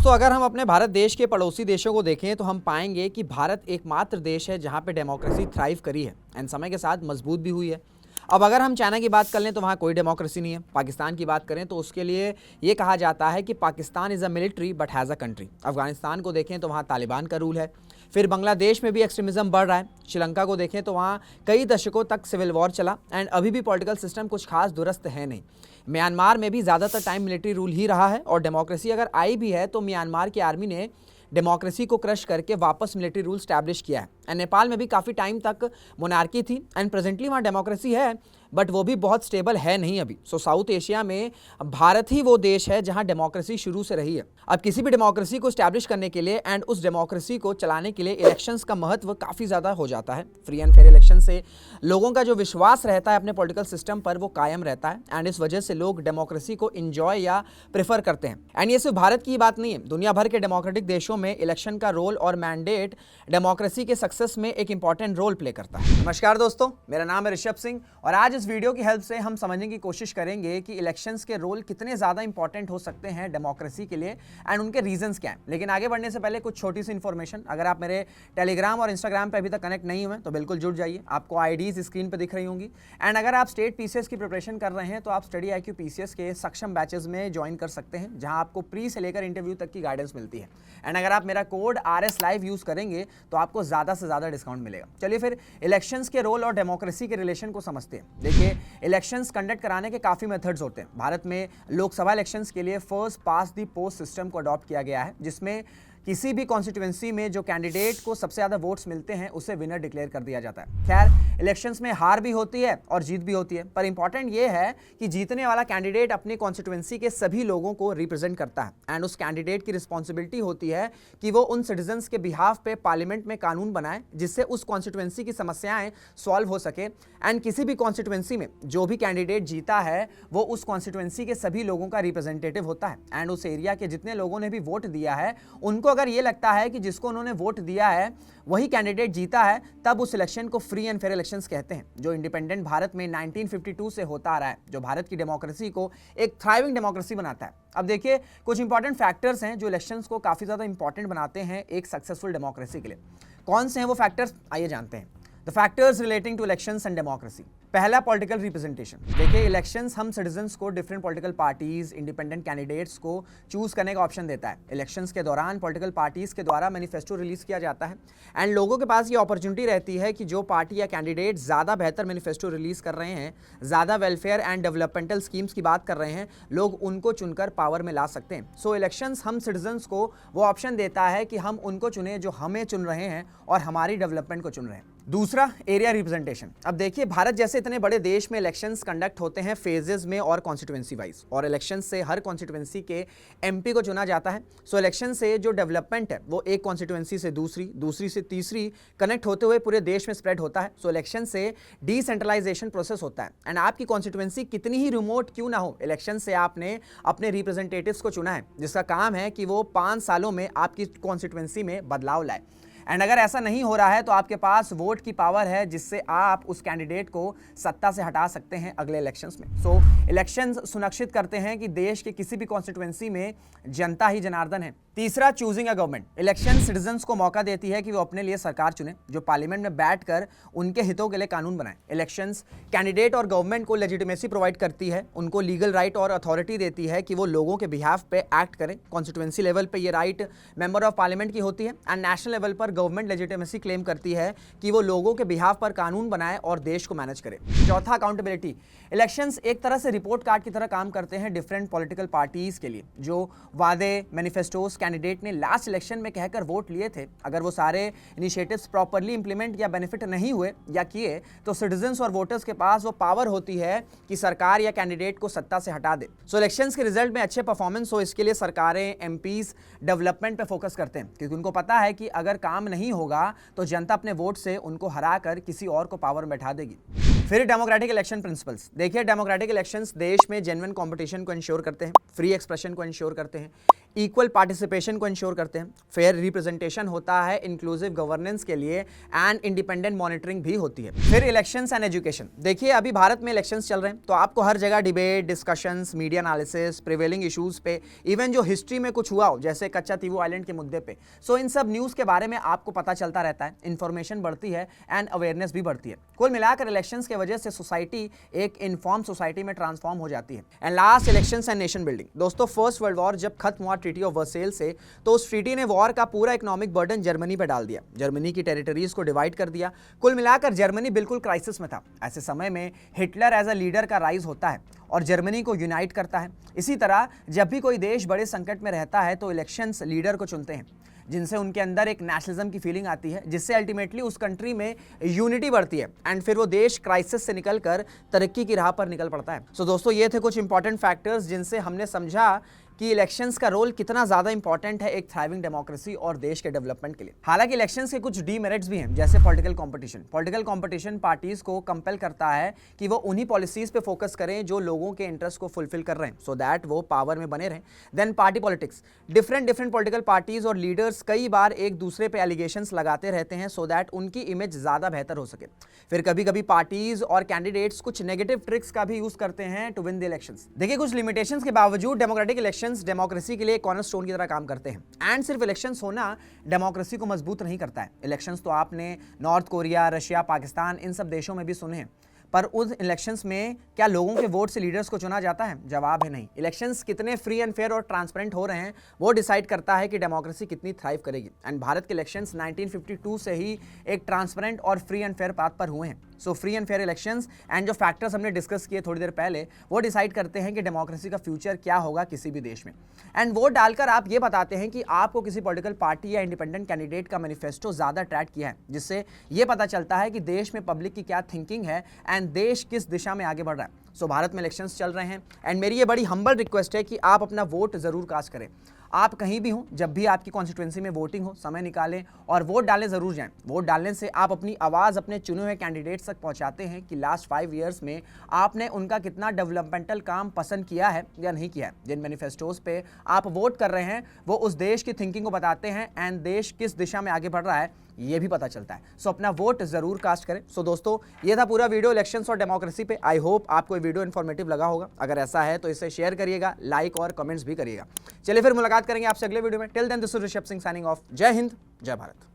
दोस्तों, अगर हम अपने भारत देश के पड़ोसी देशों को देखें तो हम पाएंगे कि भारत एकमात्र देश है जहां पे डेमोक्रेसी थ्राइव करी है एंड समय के साथ मजबूत भी हुई है। अब अगर हम चाइना की बात कर लें तो वहाँ कोई डेमोक्रेसी नहीं है। पाकिस्तान की बात करें तो उसके लिए ये कहा जाता है कि Pakistan is a military but has a country. Afghanistan को देखें तो वहाँ तालिबान का रूल है। फिर बांग्लादेश में भी एक्सट्रीमिज़म बढ़ रहा है। श्रीलंका को देखें तो वहाँ कई दशकों तक सिविल वॉर चला एंड अभी भी पॉलिटिकल सिस्टम कुछ खास दुरुस्त है नहीं। म्यांमार में भी ज़्यादातर टाइम मिलिट्री रूल ही रहा है और डेमोक्रेसी अगर आई भी है तो म्यांमार की आर्मी ने डेमोक्रेसी को क्रश करके वापस मिलिट्री रूल स्टैब्लिश किया है। एंड नेपाल में भी काफ़ी टाइम तक मोनार्की थी एंड प्रेजेंटली वहाँ डेमोक्रेसी है बट वो भी बहुत स्टेबल है नहीं अभी। सो साउथ एशिया में भारत ही वो देश है जहाँ डेमोक्रेसी शुरू से रही है। अब किसी भी डेमोक्रेसी को स्टैब्लिश करने के लिए एंड उस डेमोक्रेसी को चलाने के लिए इलेक्शंस का महत्व काफ़ी ज़्यादा हो जाता है। फ्री एंड फेयर इलेक्शन से लोगों का जो विश्वास रहता है अपने पॉलिटिकल सिस्टम पर वो कायम रहता है एंड इस वजह से लोग डेमोक्रेसी को इंजॉय या प्रेफर करते हैं। एंड ये सिर्फ भारत की बात नहीं है, दुनिया भर के डेमोक्रेटिक देशों में इलेक्शन का रोल और मैंडेट डेमोक्रेसी के सक्सेस में एक इंपॉर्टेंट रोल प्ले करता है। नमस्कार दोस्तों, मेरा नाम है ऋषभ सिंह और आज इस वीडियो की हेल्प से हम समझने की कोशिश करेंगे कि इलेक्शंस के रोल कितने ज़्यादा इंपॉर्टेंट हो सकते हैं डेमोक्रेसी के लिए एंड उनके रीजंस क्या हैं। लेकिन आगे बढ़ने से पहले कुछ छोटी सी इन्फॉर्मेशन, अगर आप मेरे टेलीग्राम और इंस्टाग्राम पे अभी तक कनेक्ट नहीं हुए तो बिल्कुल जुड़ जाइए। आपको आईडीज स्क्रीन पे दिख रही होंगी एंड अगर आप स्टेट पीसीएस की प्रिपरेशन कर रहे हैं तो आप स्टडी IQ पीसीएस के सक्षम बैचेस में ज्वाइन कर सकते हैं जहां आपको प्री से लेकर इंटरव्यू तक की गाइडेंस मिलती है। एंड अगर आप मेरा कोड RS Live यूज़ करेंगे तो आपको ज़्यादा से ज़्यादा डिस्काउंट मिलेगा। चलिए फिर इलेक्शंस के रोल और डेमोक्रेसी के रिलेशन को समझते हैं। देखिए, इलेक्शंस कंडक्ट कराने के काफ़ी मेथड्स होते हैं। भारत में लोकसभा इलेक्शंस के लिए first pass the post system को अडॉप्ट किया गया है, जिसमें किसी भी कॉन्स्टिट्यूएंसी में जो कैंडिडेट को सबसे ज़्यादा वोट्स मिलते हैं उसे विनर डिक्लेयर कर दिया जाता है। खैर, इलेक्शंस में हार भी होती है और जीत भी होती है, पर इंपॉर्टेंट ये है कि जीतने वाला कैंडिडेट अपनी कॉन्स्टिट्यूएंसी के सभी लोगों को रिप्रेजेंट करता है एंड उस कैंडिडेट की रिस्पॉन्सिबिलिटी होती है कि वो उन सिटीजन्स के बिहाफ पे पार्लियामेंट में कानून बनाए जिससे उस कॉन्स्टिट्यूएंसी की समस्याएं सॉल्व हो सके। एंड किसी भी कॉन्स्टिट्यूएंसी में जो भी कैंडिडेट जीता है वो उस कॉन्स्टिट्यूएंसी के सभी लोगों का रिप्रेजेंटेटिव होता है एंड उस एरिया के जितने लोगों ने भी वोट दिया है उनको अगर ये लगता है कि जिसको उन्होंने वोट दिया है वही कैंडिडेट जीता है, तब उस इलेक्शन को फ्री एंड फेयर इलेक्शंस कहते हैं, जो इंडिपेंडेंट भारत में 1952 से होता आ रहा है, जो भारत की डेमोक्रेसी को एक थ्राइविंग डेमोक्रेसी बनाता है। अब देखिए, कुछ इंपॉर्टेंट फैक्टर्स हैं जो इलेक्शंस को काफ़ी ज़्यादा इंपॉर्टेंट बनाते हैं एक सक्सेसफुल डेमोक्रेसी के लिए। कौन से हैं वो फैक्टर्स, आइए जानते हैं। The factors relating to elections and democracy. पहला, पॉलिटिकल रिप्रेजेंटेशन। देखिए, इलेक्शंस हम सिटीजन्स को different political parties, independent candidates को चूज करने का ऑप्शन देता है। इलेक्शंस के दौरान पॉलिटिकल पार्टीज के द्वारा मैनिफेस्टो रिलीज किया जाता है एंड लोगों के पास ये अपॉर्चुनिटी रहती है कि जो पार्टी या कैंडिडेट ज़्यादा बेहतर मैनिफेस्टो रिलीज कर रहे हैं, ज़्यादा वेलफेयर एंड डेवलपमेंटल स्कीम्स की बात कर रहे हैं, लोग उनको चुनकर पावर में ला सकते हैं। सो इलेक्शंस हम सिटीजन्स को वो ऑप्शन देता है कि हम उनको चुने जो हमें चुन रहे हैं और हमारी डेवलपमेंट को चुन रहे हैं। दूसरा, एरिया रिप्रेजेंटेशन। अब देखिए, भारत जैसे इतने बड़े देश में इलेक्शंस कंडक्ट होते हैं फेजेस में और कॉन्स्टिट्यूएंसी वाइज, और इलेक्शन से हर कॉन्स्टिट्यूएंसी के MP को चुना जाता है। सो इलेक्शन से जो डेवलपमेंट है वो एक कॉन्स्टिट्यूएंसी से दूसरी, दूसरी से तीसरी कनेक्ट होते हुए पूरे देश में स्प्रेड होता है। सो इलेक्शन से डिसेंट्रलाइजेशन प्रोसेस होता है एंड आपकी कॉन्स्टिट्यूएंसी कितनी ही रिमोट क्यों ना हो, इलेक्शन से आपने अपने रिप्रेजेंटेटिव्स को चुना है जिसका काम है कि वो 5 सालों में आपकी कॉन्स्टिट्यूएंसी में बदलाव लाए। एंड अगर ऐसा नहीं हो रहा है तो आपके पास वोट की पावर है जिससे आप उस कैंडिडेट को सत्ता से हटा सकते हैं अगले इलेक्शंस में। सो इलेक्शंस सुनिश्चित करते हैं कि देश के किसी भी कॉन्स्टिट्यूएंसी में जनता ही जनार्दन है। तीसरा, choosing a government. Election citizens को मौका देती है कि वो अपने लिए सरकार चुने जो पार्लियामेंट में बैठकर उनके हितों के लिए कानून बनाए। इलेक्शंस कैंडिडेट और गवर्नमेंट को लेजिटिमेसी प्रोवाइड करती है, उनको लीगल राइट और अथॉरिटी देती है कि वो लोगों के बिहाफ पे एक्ट करें। कॉन्स्टिट्यूएंसी लेवल पे ये राइट मेंबर ऑफ पार्लियामेंट की होती है एंड नेशनल लेवल पर गवर्नमेंट लेजिटिमेसी क्लेम करती है कि वो लोगों के बिहाफ पर कानून बनाए और देश को मैनेज करे। चौथा, अकाउंटेबिलिटी। इलेक्शंस एक तरह से रिपोर्ट कार्ड की तरह काम करते हैं डिफरेंट पॉलिटिकल पार्टीज के लिए। जो वादे, मैनिफेस्टोस कैंडिडेट ने लास्ट इलेक्शन में कहकर वोट लिए थे, अगर वो सारे इनिशिएटिव्स प्रॉपर्ली इंप्लीमेंट या बेनिफिट नहीं हुए या किए तो सिटीजन्स और वोटर्स के पास वो पावर होती है कि सरकार या कैंडिडेट को सत्ता से हटा दे। सो इलेक्शंस के रिजल्ट में अच्छे परफॉर्मेंस हो, इसके लिए सरकारें, MPs डेवलपमेंट पे फोकस करते हैं क्योंकि उनको पता है कि अगर काम नहीं होगा तो जनता अपने वोट से उनको हराकर किसी और को पावर में बैठा देगी। फिर डेमोक्रेटिक इलेक्शन प्रिंसिपल्स। देखिए, डेमोक्रेटिक इलेक्शंस देश में जेन्युइन कंपटीशन को इंश्योर करते हैं, फ्री एक्सप्रेशन को इंश्योर करते हैं, इक्वल पार्टिसिपेशन को इंश्योर करते हैं, फेयर रिप्रेजेंटेशन होता है इंक्लूसिव गवर्नेंस के लिए, एंड इंडिपेंडेंट मॉनिटरिंग भी होती है। फिर इलेक्शंस एंड एजुकेशन। देखिए अभी भारत में इलेक्शंस चल रहे हैं, तो आपको हर जगह debate, discussions, media analysis, prevailing issues पे, इवन जो हिस्ट्री में कुछ हुआ हो जैसे कच्चा तीवू आइलैंड के मुद्दे पे, सो इन सब न्यूज़ के बारे में आपको पता चलता रहता है, इंफॉर्मेशन बढ़ती है एंड अवेयरनेस भी बढ़ती है। कुल मिलाकर इलेक्शंस की वजह से सोसाइटी एक इन्फॉर्म सोसाइटी में ट्रांसफॉर्म हो जाती है। And last, elections and nation building. दोस्तों फर्स्ट वर्ल्ड वॉर जब खत्म हुआ ट्रीटी ऑफ वर्सेल से, तो उस ट्रीटी ने वॉर का पूरा इकोनॉमिक बर्डन जर्मनी पर डाल दिया, जर्मनी की टेरिटरीज को डिवाइड कर दिया। कुल मिलाकर जर्मनी बिल्कुल क्राइसिस में था। ऐसे समय में हिटलर एज अ लीडर का राइज होता है और जर्मनी को यूनाइट करता है। इसी तरह जब भी कोई देश बड़े संकट में रहता है तो इलेक्शंस लीडर को चुनते हैं, जिनसे उनके अंदर एक नेशनलिज्म की फीलिंग आती है, जिससे अल्टीमेटली उस कंट्री में यूनिटी बढ़ती है एंड फिर वो देश क्राइसिस से निकलकर तरक्की की राह पर निकल पड़ता है। सो दोस्तों ये थे कुछ इंपॉर्टेंट फैक्टर्स जिनसे हमने समझा कि इलेक्शंस का रोल कितना ज़्यादा इंपॉर्टेंट है एक थ्राइविंग डेमोक्रेसी और देश के डेवलपमेंट के लिए। हालांकि इलेक्शंस के कुछ डीमेरिट्स भी हैं, जैसे political competition. Political competition parties को कंपेल करता है कि वो उन्हीं पॉलिसीज पे फोकस करें जो लोगों के इंटरेस्ट को फुलफिल कर रहे हैं, सो दैट वो पावर में बने रहें। Then party politics. Different political parties और लीडर्स कई बार एक दूसरे पे एलिगेशंस लगाते रहते हैं सो दैट उनकी इमेज ज़्यादा बेहतर हो सके। फिर कभी कभी पार्टीज और कैंडिडेट्स कुछ नेगेटिव ट्रिक्स का भी यूज करते हैं टू विन द इलेक्शंस। देखिए कुछ लिमिटेशंस के बावजूद डेमोक्रेटिक इलेक्शंस डेमोक्रेसी के लिए कॉर्नरस्टोन की तरह काम करते हैं। एंड सिर्फ इलेक्शंस होना डेमोक्रेसी को मजबूत नहीं करता है। इलेक्शंस तो आपने नॉर्थ कोरिया, रशिया, पाकिस्तान इन सब देशों में भी सुने हैं, पर उन इलेक्शंस में क्या लोगों के वोट से लीडर्स को चुना जाता है? जवाब है नहीं। इलेक्शंस कितने फ्री एंड फेयर और ट्रांसपेरेंट हो रहे हैं वो डिसाइड करता है कि डेमोक्रेसी कितनी थ्राइव करेगी। एंड भारत के इलेक्शंस 1952 से ही एक ट्रांसपेरेंट और फ्री एंड फेयर पाथ पर हुए हैं। So free and fair elections and जो फैक्टर्स हमने डिस्कस किए थोड़ी देर पहले, वो डिसाइड करते हैं कि डेमोक्रेसी का फ्यूचर क्या होगा किसी भी देश में। एंड वोट डालकर आप ये बताते हैं कि आपको किसी पॉलिटिकल पार्टी या इंडिपेंडेंट कैंडिडेट का मैनिफेस्टो ज़्यादा अट्रैक्ट किया है, जिससे ये पता चलता है कि देश में पब्लिक की क्या थिंकिंग है एंड देश किस दिशा में आगे बढ़ रहा है। सो भारत में इलेक्शंस चल रहे हैं एंड मेरी ये बड़ी हम्बल रिक्वेस्ट है कि आप अपना वोट ज़रूर कास्ट करें। आप कहीं भी हों, जब भी आपकी कॉन्स्टिट्यूंसी में वोटिंग हो, समय निकालें और वोट डालने ज़रूर जाएं। वोट डालने से आप अपनी आवाज़ अपने चुने हुए कैंडिडेट्स तक पहुंचाते हैं कि लास्ट 5 ईयर्स में आपने उनका कितना डेवलपमेंटल काम पसंद किया है या नहीं किया है। जिन मैनिफेस्टोज पे आप वोट कर रहे हैं वो उस देश की थिंकिंग को बताते हैं एंड देश किस दिशा में आगे बढ़ रहा है ये भी पता चलता है। सो अपना वोट जरूर कास्ट करें। सो दोस्तों ये था पूरा वीडियो इलेक्शंस और डेमोक्रेसी पे। आई होप आपको ये वीडियो इन्फॉर्मेटिव लगा होगा। अगर ऐसा है तो इसे शेयर करिएगा, लाइक और कमेंट्स भी करिएगा। चलिए फिर मुलाकात करेंगे आपसे अगले वीडियो में। Till then this is Rishabh Singh signing off. Jai Hind, जय भारत।